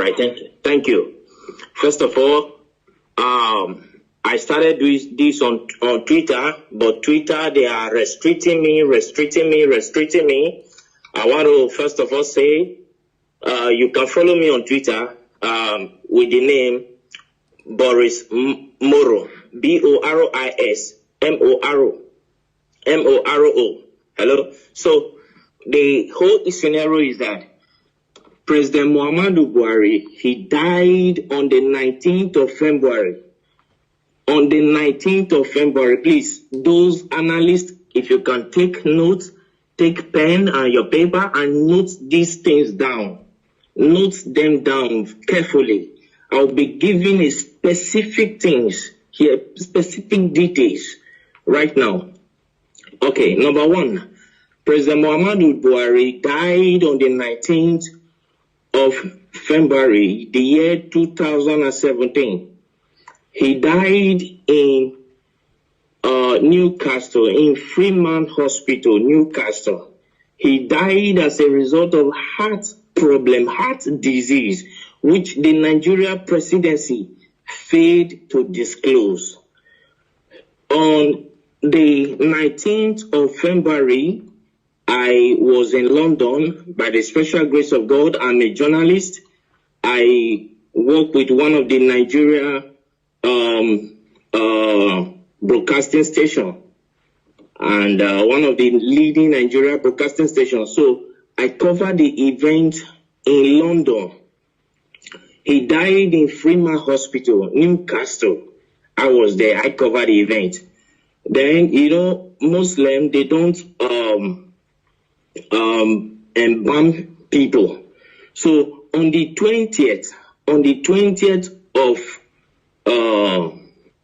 Right. Thank you. First of all, I started this on Twitter, but Twitter, they are restricting me. I want to first of all say, you can follow me on Twitter with the name Boris Moro, Boris Moro. Hello. So the whole scenario is that President Muhammadu Buhari, he died on the 19th of February. On the 19th of February, please, those analysts, if you can take notes, take pen and your paper and note these things down. Note them down carefully. I'll be giving a specific things here, specific details right now. Okay, number one, President Muhammadu Buhari died on the 19th of February, the year 2017. He died in Newcastle, in Freeman Hospital, Newcastle. He died as a result of heart problem, heart disease, which the Nigeria presidency failed to disclose. On the 19th of February, I was in London by the special grace of God. I'm a journalist. I work with one of the Nigeria broadcasting station and one of the leading Nigeria broadcasting stations. So I covered the event in London. He died in Freeman Hospital, Newcastle. I was there. I covered the event. Then, you know, Muslim, they don't embalm people. So on the 20th of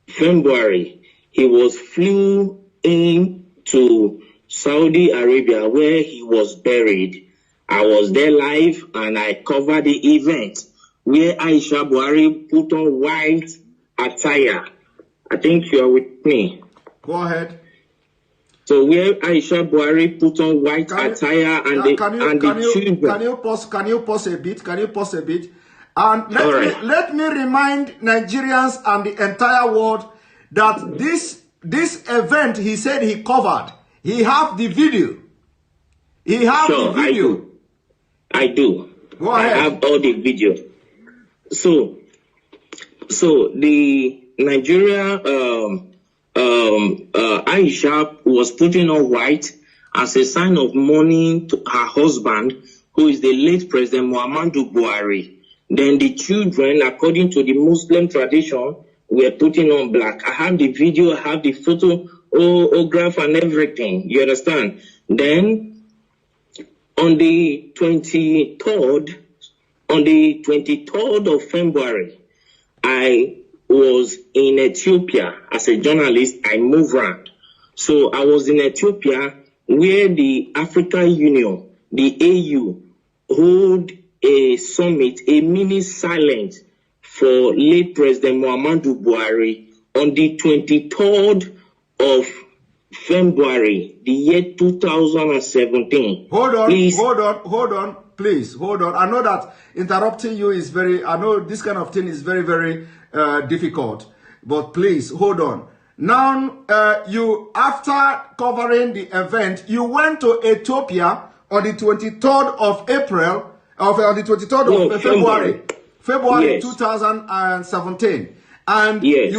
February, he was flew in to Saudi Arabia where he was buried. I was there live and I covered the event where Aisha Buhari put on white attire. I think you are with me. Go ahead. So where Aisha Buhari put on white attire and the children. Can you pause a bit? And let me remind Nigerians and the entire world that this event he said he covered. He have the video. He have the video. I do. Go ahead. I have all the video. So the Nigeria Aisha was putting on white as a sign of mourning to her husband, who is the late President Muhammadu Buhari. Then the children, according to the Muslim tradition, were putting on black. I have the video, I have the photograph and everything. You understand? Then on the 23rd of February, I was in Ethiopia as a journalist. I moved around. So I was in Ethiopia where the African Union, the AU, hold a summit, a mini silence for late President Muhammadu Buhari on the 23rd of February, the year 2017. Hold on, please, hold on. I know that interrupting you is I know this kind of thing is very, very difficult, but please, hold on. Now, you, after covering the event, you went to Ethiopia on the 23rd of April, on the 23rd of February yes. 2017. And yes.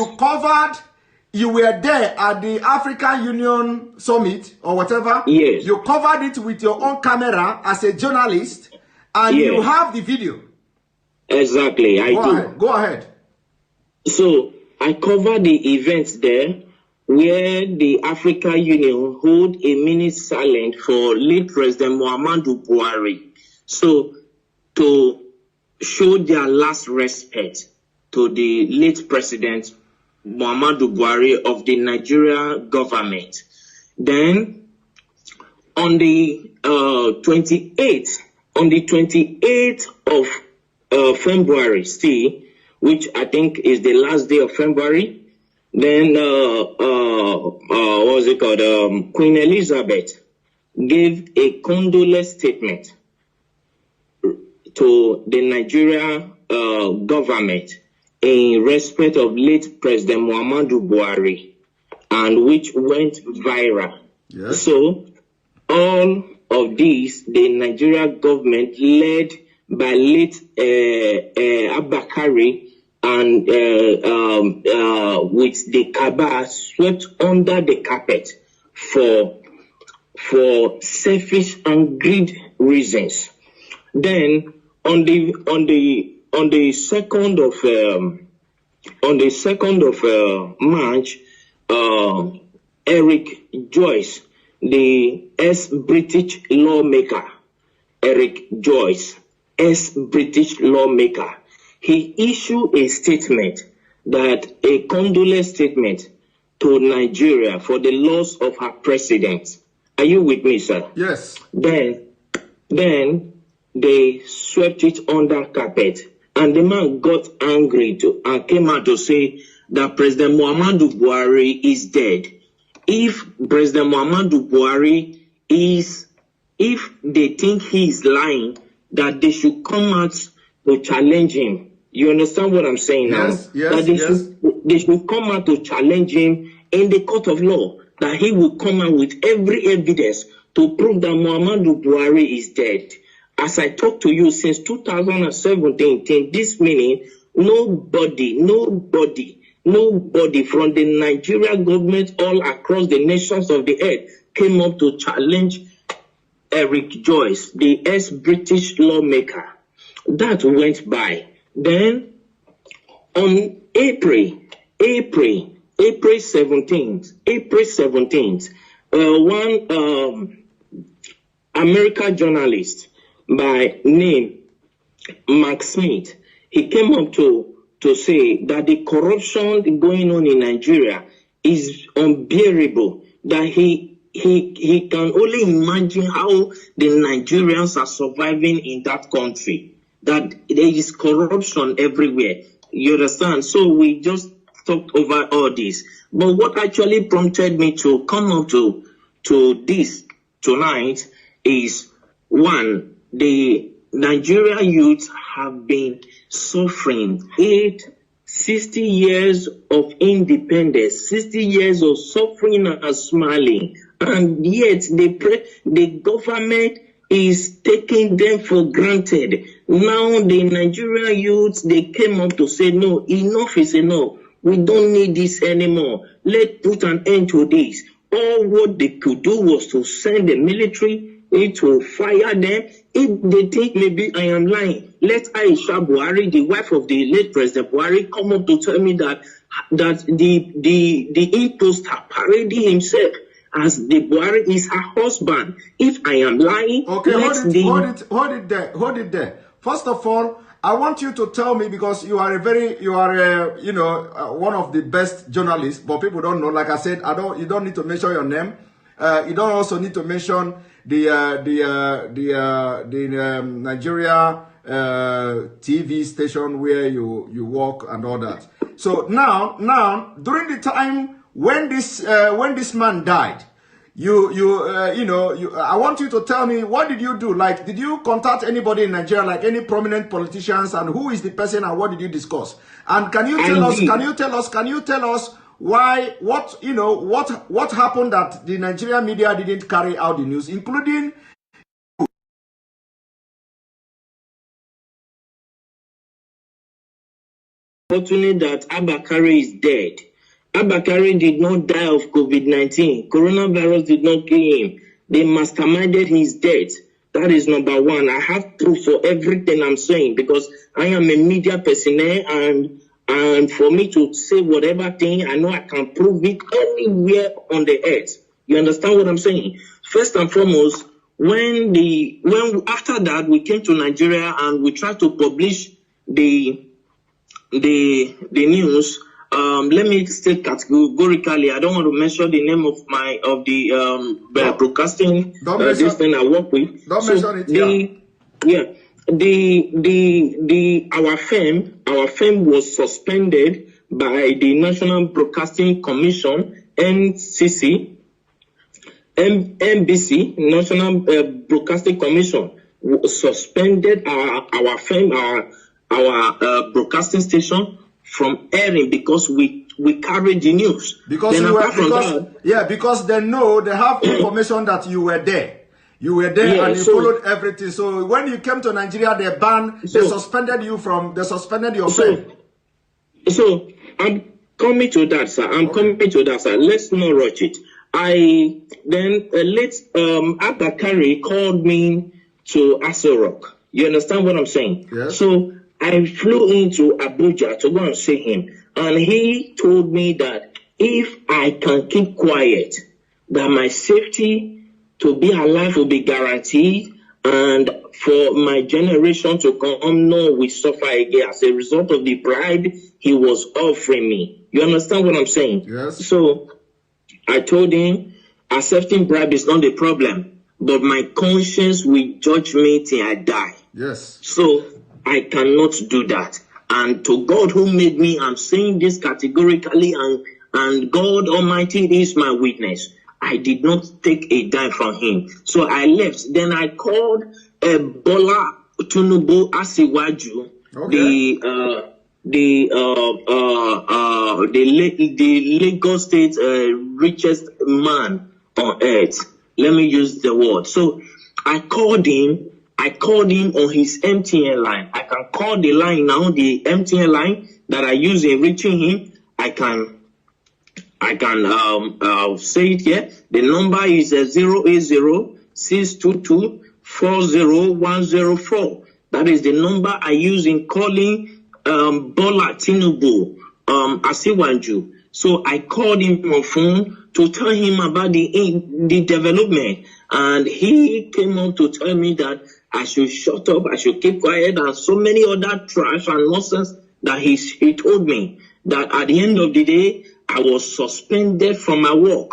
You were there at the African Union Summit or whatever. Yes. You covered it with your own camera as a journalist, and yes. You have the video. Exactly, I do. Go ahead. So I covered the events there where the African Union hold a minute silent for late President Muhammadu Buhari. So to show their last respect to the late President Muhammadu Buhari of the Nigeria government. Then on the 28th of February, which I think is the last day of February, then what was it called? Queen Elizabeth gave a condolence statement to the Nigeria government in respect of late President Muhammadu Buhari, and which went viral. Yes. So all of these, the Nigeria government led by late Abakari and with the Kaaba swept under the carpet for selfish and greed reasons. Then on the 2nd of March, Eric Joyce, the ex-British lawmaker, ex-British lawmaker, he issued a statement, a condolence statement to Nigeria for the loss of her president. Are you with me, sir? Yes. Then they swept it under carpet, and the man got angry and came out to say that President Muhammadu Buhari is dead. If President Muhammadu Buhari if they think he is lying, that they should come out to challenge him. You understand what I'm saying now? Yes, they should come out to challenge him in the court of law, that he will come out with every evidence to prove that Muhammadu Buhari is dead. As I talk to you, since 2017, till this minute, nobody from the Nigerian government all across the nations of the earth came up to challenge Eric Joyce, the ex-British lawmaker. That went by. Then on April 17th, one American journalist by name Mark Smith, he came up to say that the corruption going on in Nigeria is unbearable, that he can only imagine how the Nigerians are surviving in that country, that there is corruption everywhere. You understand? So we just talked over all this. But what actually prompted me to come up to this tonight is, one, the Nigerian youth have been suffering 60 years of independence, 60 years of suffering and smiling, and yet the government is taking them for granted. Now the Nigerian youth, they came up to say, no, enough is enough. We don't need this anymore. Let's put an end to this. All what they could do was to send the military to fire them. If they think maybe I am lying, let Aisha Buhari, the wife of the late President Buhari, come up to tell me that the imposter parading himself as the Buhari is her husband. If I am lying, okay, hold it there. First of all, I want you to tell me, because you are one of the best journalists, but people don't know. Like I said, you don't need to mention your name. You don't also need to mention the Nigeria TV station where you work and all that. So now during the time when this man died, I want you to tell me, what did you do? Like, did you contact anybody in Nigeria, like any prominent politicians, and who is the person and what did you discuss? And can you tell us why, what happened that the Nigerian media didn't carry out the news, including fortunate that Abakari is dead. Abakari did not die of COVID-19. Coronavirus did not kill him. They masterminded his death. That is number one. I have proof for everything I'm saying, because I am a media personnel, and for me to say whatever thing, I know I can prove it anywhere on the earth. You understand what I'm saying? First and foremost, when after that we came to Nigeria and we tried to publish the news. Let me state categorically, I don't want to mention the name of the broadcasting this thing I work with. Don't mention it. Our firm was suspended by the National Broadcasting Commission, NBC, National Broadcasting Commission, suspended our firm, broadcasting station from airing because we carried the news. Because then you were, apart from that, because they know, they have information that you were there. You were there, Yeah, and you so- followed everything. So when you came to Nigeria, they suspended you they suspended your pay. So I'm coming to that, sir. Coming to that, sir. Let's not rush it. Late Abakari called me to Aso Rock. You understand what I'm saying? Yes. So I flew into Abuja to go and see him, and he told me that if I can keep quiet, that my safety to be alive will be guaranteed, and for my generation to come, no, we suffer again as a result of the bribe he was offering me. You understand what I'm saying? Yes. So I told him accepting bribe is not the problem, but my conscience will judge me till I die. Yes. So I cannot do that. And to God who made me, I'm saying this categorically, and God Almighty is my witness. I did not take a dime from him. So I left. Then I called Bola Tinubu Asiwaju, Okay. the Lagos State richest man on earth. Let me use the word. So I called him on his MTN line. I can call the line now, the MTN line that I use in reaching him. I can say it here. The number is 080-622-40104. That is the number I use in calling Bola Tinubu Asiwaju. So I called him on phone to tell him about the development, and he came up to tell me that I should shut up, I should keep quiet, and so many other trash and nonsense that he told me that at the end of the day I was suspended from my work.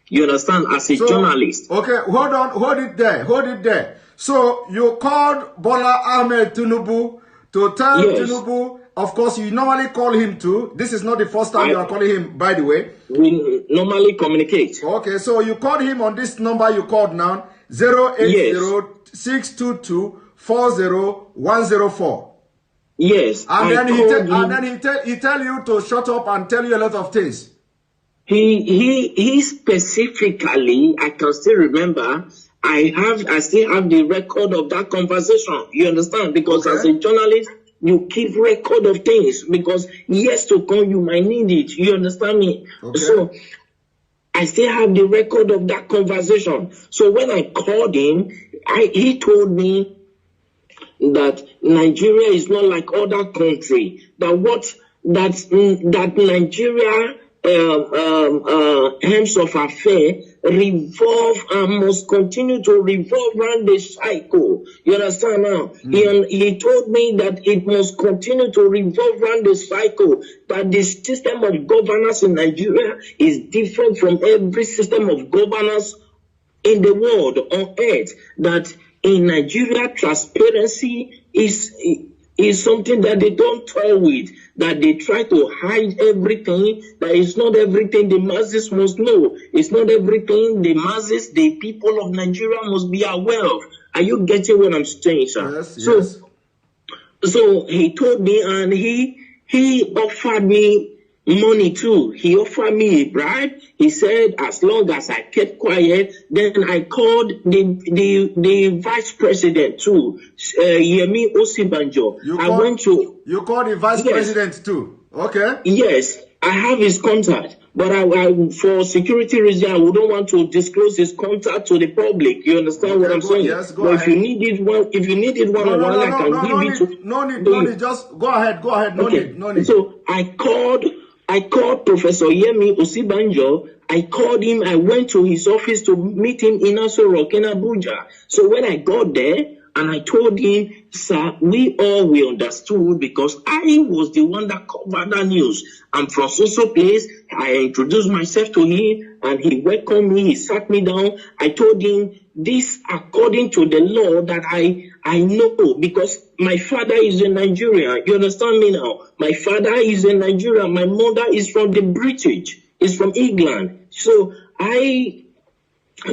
You understand? As a journalist. Okay, hold it there. So you called Bola Ahmed Tinubu to tell Tinubu, of course you normally call him too. This is not the first time you are calling him, by the way. We normally communicate. Okay, so you called him on this number you called now, 080-622-40104. Yes. And then he tell you to shut up and tell you a lot of things. He specifically, I can still remember, I still have the record of that conversation. You understand? Because as a journalist, you keep record of things, because years to come you might need it. You understand me? Okay. So I still have the record of that conversation. So when I called him, he told me that Nigeria is not like other countries. That Nigeria terms of affair revolve and must continue to revolve around the cycle. You understand now? He told me that it must continue to revolve around the cycle, that the system of governance in Nigeria is different from every system of governance in the world, on earth, that in Nigeria transparency is something that they don't toy with, that they try to hide everything, that it's not everything the masses must know. It's not everything the masses, the people of Nigeria must be aware of. Are you getting what I'm saying, sir? Yes. So he told me, and he offered me money too. He offered me a bribe. He said as long as I kept quiet, then I called the vice president too, Yemi Osibanjo. You called the vice president too. Okay. Yes, I have his contact, but I for security reasons I wouldn't want to disclose his contact to the public. You understand what I'm saying? Yes, go but ahead. If you needed one on one, I can give it to. No need. Just go ahead. No need. So I called Professor Yemi Osibanjo. I called him. I went to his office to meet him in Aso Rock in Abuja. So when I got there, and I told him, sir, we understood, because I was the one that covered that news. I'm from so place. I introduced myself to him, and he welcomed me. He sat me down. I told him this according to the law that I know, because my father is in Nigeria. You understand me now? My father is in Nigeria. My mother is from the British. Is from England. So I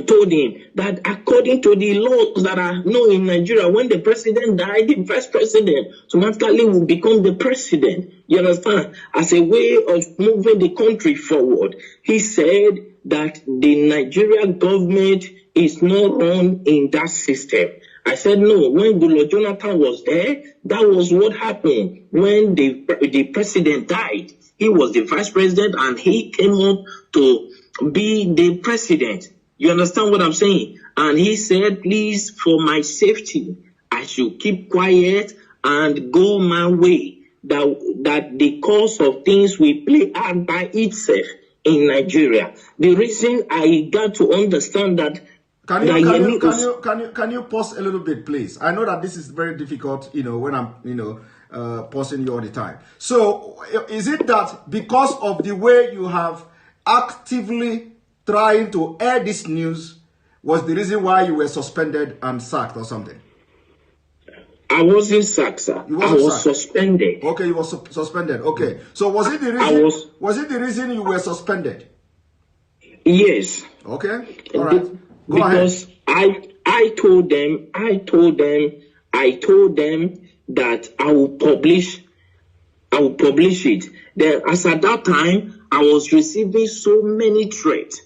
told him that according to the laws that are known in Nigeria, when the president died, the vice president automatically will become the president. You understand? As a way of moving the country forward. He said that the Nigerian government is not run in that system. I said, no, when Goodluck Jonathan was there, that was what happened. When the president died, he was the vice president and he came up to be the president. You understand what I'm saying? And he said, please, for my safety, I should keep quiet and go my way. That the course of things will play out by itself in Nigeria. The reason I got to understand that. Can you pause a little bit, please? I know that this is very difficult, when I'm, pausing you all the time. So is it that because of the way you have actively trying to air this news was the reason why you were suspended and sacked or something? I wasn't sacked, sir. I was suspended. Okay, you were suspended. Okay. So was it the reason? Was it the reason you were suspended? Yes. Okay. All right. Go because ahead. I told them that I will publish it. Then as at that time, I was receiving so many threats.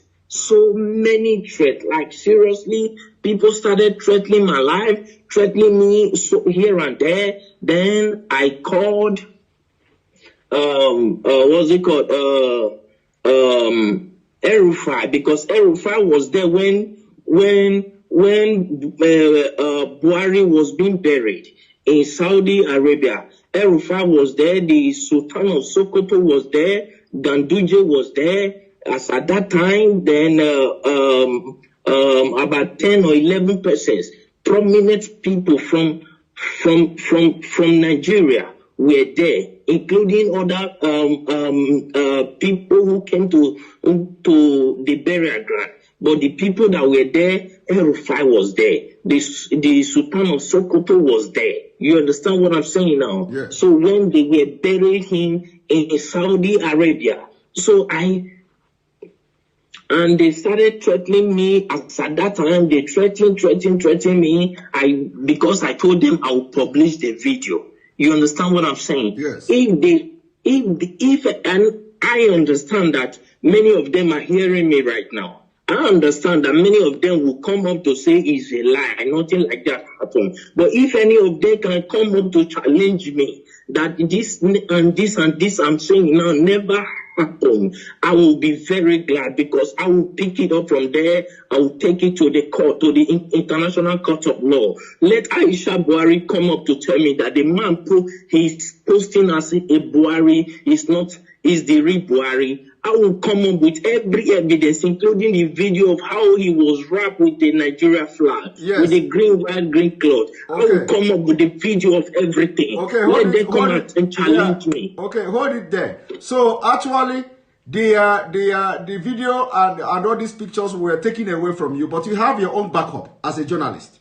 Like seriously, people started threatening my life, threatening me here and there. Then I called, what's it called? El-Rufai, because El-Rufai was there when Buhari was being buried in Saudi Arabia. El-Rufai was there, the Sultan of Sokoto was there, Ganduje was there. As at that time, then about 10 or 11 persons, prominent people from Nigeria were there, including other people who came to the burial ground. But the people that were there, El-Rufai was there. The Sultan of Sokoto was there. You understand what I'm saying now? Yeah. So when they were burying him in Saudi Arabia, and they started threatening me. As at that time, they threatened me. Because I told them I would publish the video. You understand what I'm saying? Yes. And I understand that many of them are hearing me right now. I understand that many of them will come up to say it's a lie, nothing like that happened. But if any of them can come up to challenge me that this and this and this I'm saying now never happened, I will be very glad, because I will pick it up from there. I will take it to the court, to the International Court of Law. Let Aisha Buhari come up to tell me that the man he's posting as a Buhari is the real Buhari. I will come up with every evidence, including the video of how he was wrapped with the Nigeria flag, yes, with the white, green cloth. Okay. I will come up with the video of everything. Okay, let them come out and challenge me. Okay, hold it there. So actually, the video and all these pictures were taken away from you, but you have your own backup as a journalist.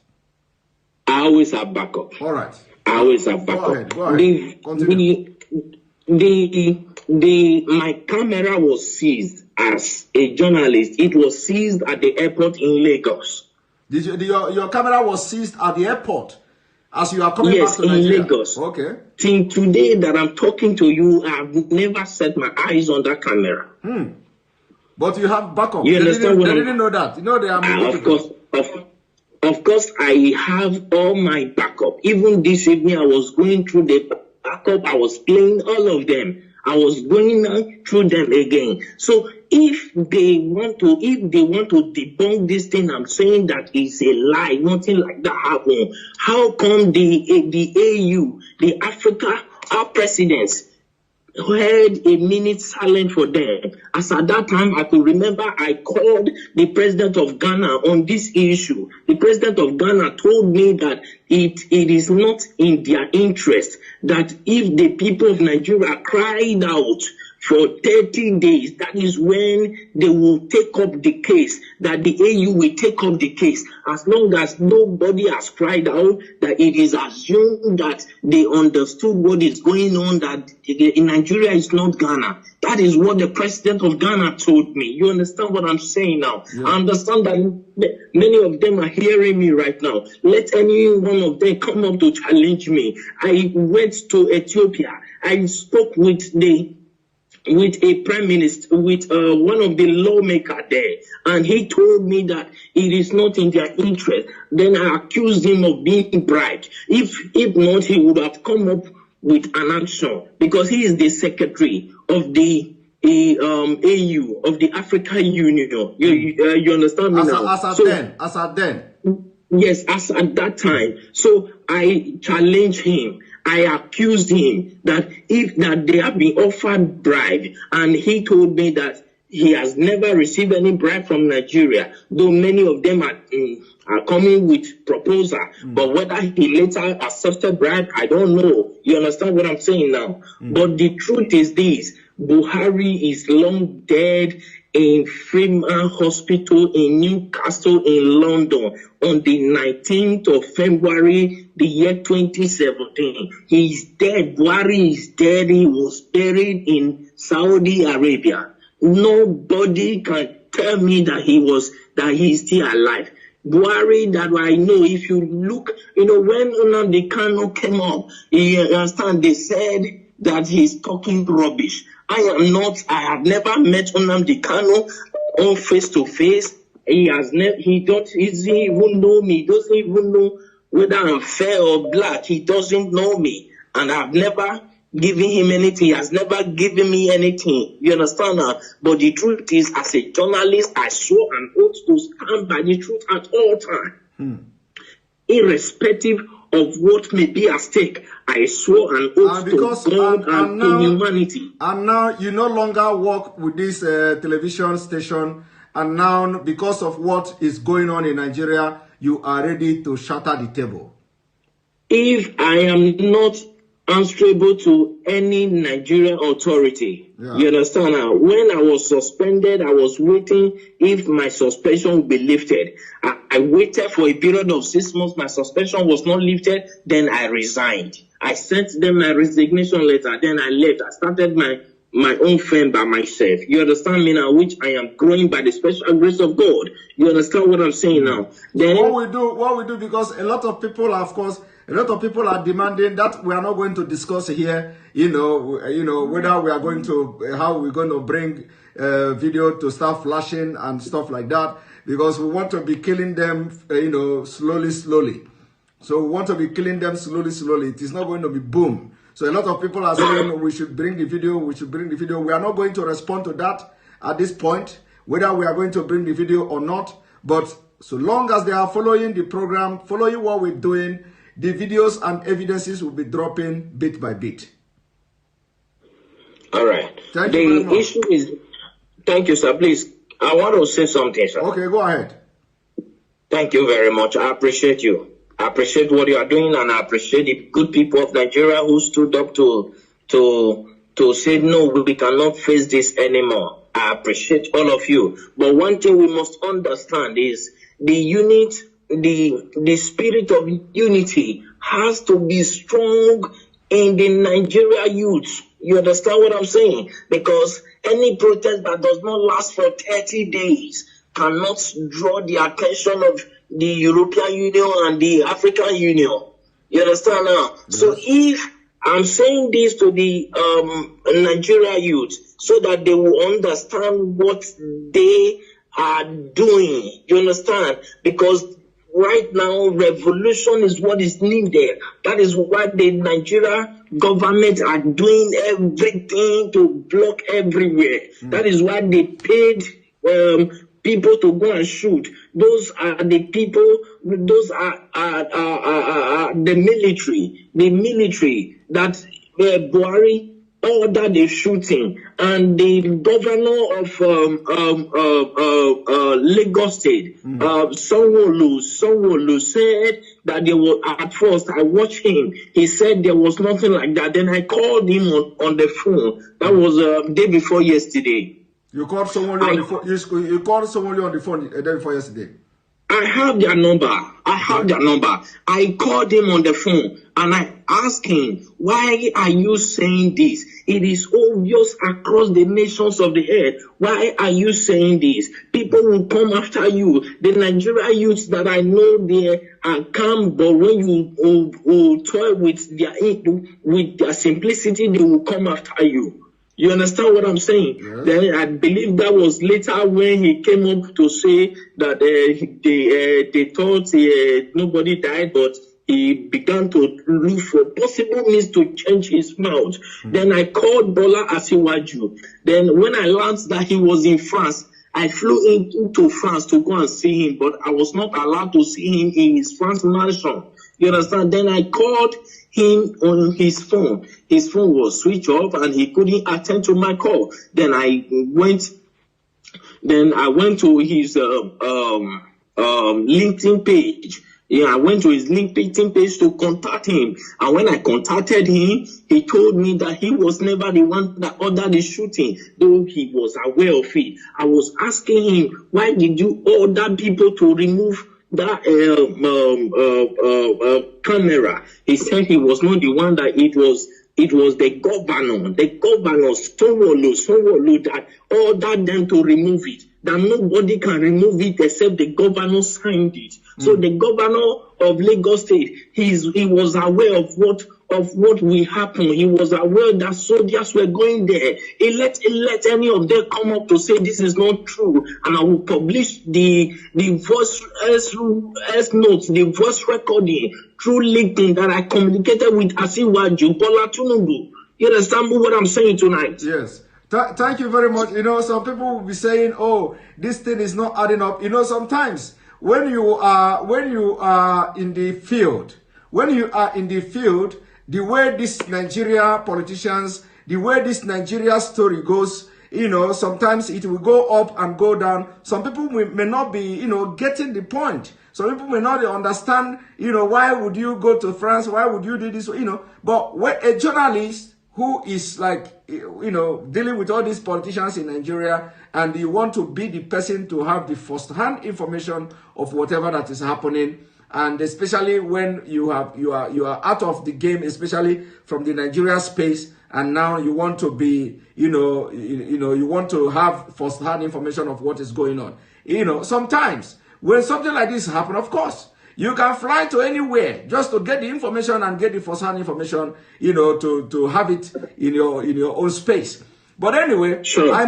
I always have backup. All right. I always have backup. Go ahead. Continue. My camera was seized as a journalist. It was seized at the airport in Lagos. Your camera was seized at the airport as you are coming back to Nigeria? Yes, in Lagos. Okay. Till today that I'm talking to you, I've never set my eyes on that camera. But you have backup. You understand what I didn't know that. You know they are Of course, I have all my backup. Even this evening, I was going through the backup. I was playing all of them. I was going through them again. So if they want to debunk this thing, I'm saying that it's a lie. Nothing like that happened. How come the AU, the Africa, our presidents, had a minute silent for them? As at that time, I could remember I called the president of Ghana on this issue. The president of Ghana told me that it is not in their interest that if the people of Nigeria cried out for 30 days. That is when they will take up the case, that the AU will take up the case. As long as nobody has cried out, that it is assumed that they understood what is going on, that in Nigeria is not Ghana. That is what the president of Ghana told me. You understand what I'm saying now? Yeah. I understand that many of them are hearing me right now. Let any one of them come up to challenge me. I went to Ethiopia. I spoke with a prime minister, with one of the lawmakers there, and he told me that it is not in their interest. Then I accused him of being bribed. If not, he would have come up with an action, because he is the secretary of the AU, of the African Union. You understand me now? As at then. Yes, as at that time. So I challenged him. I accused him that they have been offered bribe, and he told me that he has never received any bribe from Nigeria, though many of them are coming with proposal. But whether he later accepted bribe, I don't know. You understand what I'm saying now? But the truth is this: Buhari is long dead in Freeman Hospital in Newcastle in London on the 19th of February, the year 2017. He's dead. Buhari is dead. He was buried in Saudi Arabia. Nobody can tell me that he's still alive. Buhari, that I know, if you look, when Nnamdi Kanu came up, you understand, they said that he's talking rubbish. I have never met Nnamdi Kanu on face to face. He doesn't even know me. He doesn't even know whether I'm fair or black. He doesn't know me. And I've never given him anything. He has never given me anything. You understand now? But the truth is, as a journalist, I swore an oath to stand by the truth at all times. Irrespective of what may be at stake, I swore an oath to God and to humanity. And now you no longer work with this television station, and now because of what is going on in Nigeria, you are ready to shatter the table. If I am not answerable to any Nigerian authority, you understand now? When I was suspended, I was waiting if my suspension would be lifted. I waited for a period of 6 months. My suspension was not lifted. Then I resigned. I sent them my resignation letter. Then I left. I started my own firm by myself. You understand me now? Which I am growing by the special grace of God. You understand what I'm saying now? Then what we do, because a lot of people, of course, a lot of people are demanding that we are not going to discuss here, whether we are going to, how we're going to bring video to start flashing and stuff like that, because we want to be killing them, slowly. So we want to be killing them slowly. It is not going to be boom. So a lot of people are saying we should bring the video, We are not going to respond to that at this point, whether we are going to bring the video or not. But so long as they are following the program, following what we're doing, the videos and evidences will be dropping bit by bit. All right. Thank you very much. The issue is, thank you, sir. Please, I want to say something, sir. Okay, go ahead. Thank you very much. I appreciate you. I appreciate what you are doing, and I appreciate the good people of Nigeria who stood up to say, no, we cannot face this anymore. I appreciate all of you. But one thing we must understand is the spirit of unity has to be strong in the Nigeria youth. You understand what I'm saying? Because any protest that does not last for 30 days cannot draw the attention of the European Union and the African Union. You understand now? Yes. So if I'm saying this to the Nigeria youth so that they will understand what they are doing. You understand? Because right now, revolution is what is needed. That is why the Nigeria government are doing everything to block everywhere. That is why they paid people to go and shoot. Those are the people, those are the military that Buhari ordered the shooting, and the governor of Lagos State, Sanwo-Olu said that there was, at first I watched him, he said there was nothing like that. Then I called him on the phone. That was day before yesterday. You called someone on the phone. You called someone on the phone the day before yesterday. I have their number. I called him on the phone and I asked him, why are you saying this? It is obvious across the nations of the earth. Why are you saying this? People will come after you. The Nigerian youths that I know, they are calm, but when you toy with their simplicity, they will come after you. You understand what I'm saying? Yes. Then I believe that was later when he came up to say that they thought nobody died, but he began to look for possible means to change his mouth. Then I called Bola Asiwaju. Then when I learned that he was in France, I flew into France to go and see him, but I was not allowed to see him in his France mansion. You understand? Then I called him on his phone. His phone was switched off and he couldn't attend to my call. Then I went to his LinkedIn page. Yeah, I went to his LinkedIn page to contact him. And when I contacted him, he told me that he was never the one that ordered the shooting, though he was aware of it. I was asking him, why did you order people to remove that camera? He said he was not the one, that it was the governor Sanwo-Olu that ordered them to remove it, that nobody can remove it except the governor signed it. So the governor of Lagos State, he was aware of what will happen. He was aware that soldiers were going there. He let any of them come up to say this is not true, and I will publish the voice notes, the voice recording through LinkedIn that I communicated with Asiwaju Bola Tinubu. You understand what I'm saying tonight? Yes. Thank you very much. You know, some people will be saying, "Oh, this thing is not adding up." You know, sometimes when you are in the field, the way this Nigeria politicians, the way this Nigeria story goes, you know, sometimes it will go up and go down. Some people may not be, you know, getting the point. Some people may not understand, you know, why would you go to France? Why would you do this? You know, but when a journalist who is like, you know, dealing with all these politicians in Nigeria, and you want to be the person to have the first-hand information of whatever that is happening, and especially when you are out of the game, especially from the Nigeria space, and now you want to be, you want to have first-hand information of what is going on. You know, sometimes when something like this happens, of course, you can fly to anywhere just to get the information and get the first-hand information, you know, to have it in your own space. But anyway, sure. I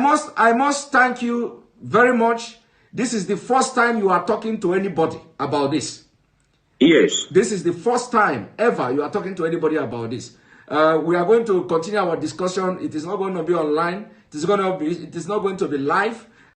must thank you very much. This is the first time you are talking to anybody about this. Yes. This is the first time ever you are talking to anybody about this. We are going to continue our discussion. It is not going to be online. It is not going to be live.